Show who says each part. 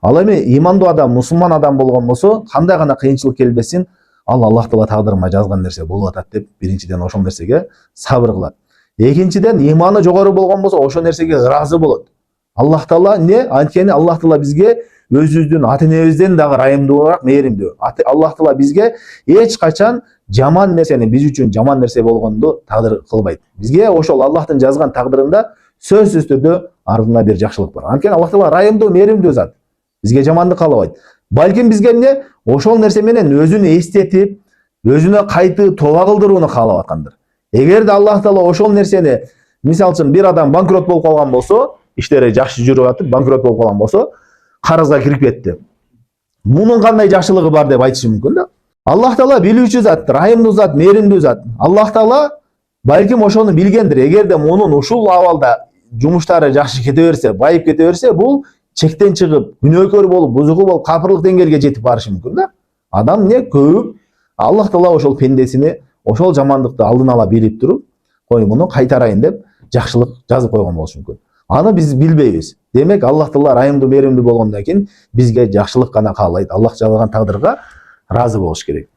Speaker 1: Ал эми имандуу адам, мусулман адам болгон болсо, кандай гана кыйынчылык келбесин, ал Аллах Таала тагдырыма жазган нерсе болуп атат деп, биринчиден ошол нерсеге сабыр кылат. Экинчиден, иманы жогору болгон болсо, ошол нерсеге ыраазы болот. Аллах Таала эмне? Анткени Аллах Таала бизге өзүбүздүн ата-энебизден дагы райымдуураак, мээримдүү. Аллах Таала бизге эч качан жаман нерсени, биз үчүн жаман нерсе болгонду тагдыр кылбайт. Бизге ошол Аллахтын жазган тагдырында сөзсүз түрдө ардында бир жакшылык бар. Анткени Аллах Таала райымдуу, мээримдүү зат. Бизге жамандык каалабайт. Балким бизге эмне? Ошол нерсе менен өзүн эстетип, өзүнө кайты тоба кылдырууну каалап аткандыр. Эгерде Аллах Таала ошол нерсени, мисалы үчүн бир адам банкрот болуп калган болсо, иштери жакшы жүрүп атып, банкрот болуп калган болсо, карызга кирип кетти. Мунун кандай жакшылыгы бар деп айтышы мүмкүн да. Аллах Таала билүүчү зат, райымдуу зат, мээримдүү зат. Аллах Таала балким ошону билгендир. Эгерде мунун ушул абалда жумуштары жакшы кете берсе, байып кете берсе, бул чектен чыгып, күнөөкөр болуп, бузугу болуп, капырлык деңгээлге жетип барышы мүмкүн да. Адам не көбүп, Аллах Таала ошол пендесини, ошол жамандыкты алдын ала билип туруп, кой муну кайтарайын деп жакшылык жазып койгон болушу мүмкүн. Аны биз билбейбиз. Демек Аллах Таала райымдуу, мээримдүү болгондон кийин бизге жакшылык гана каалайт. Аллах жазган тагдырга ыраазы болуш керек.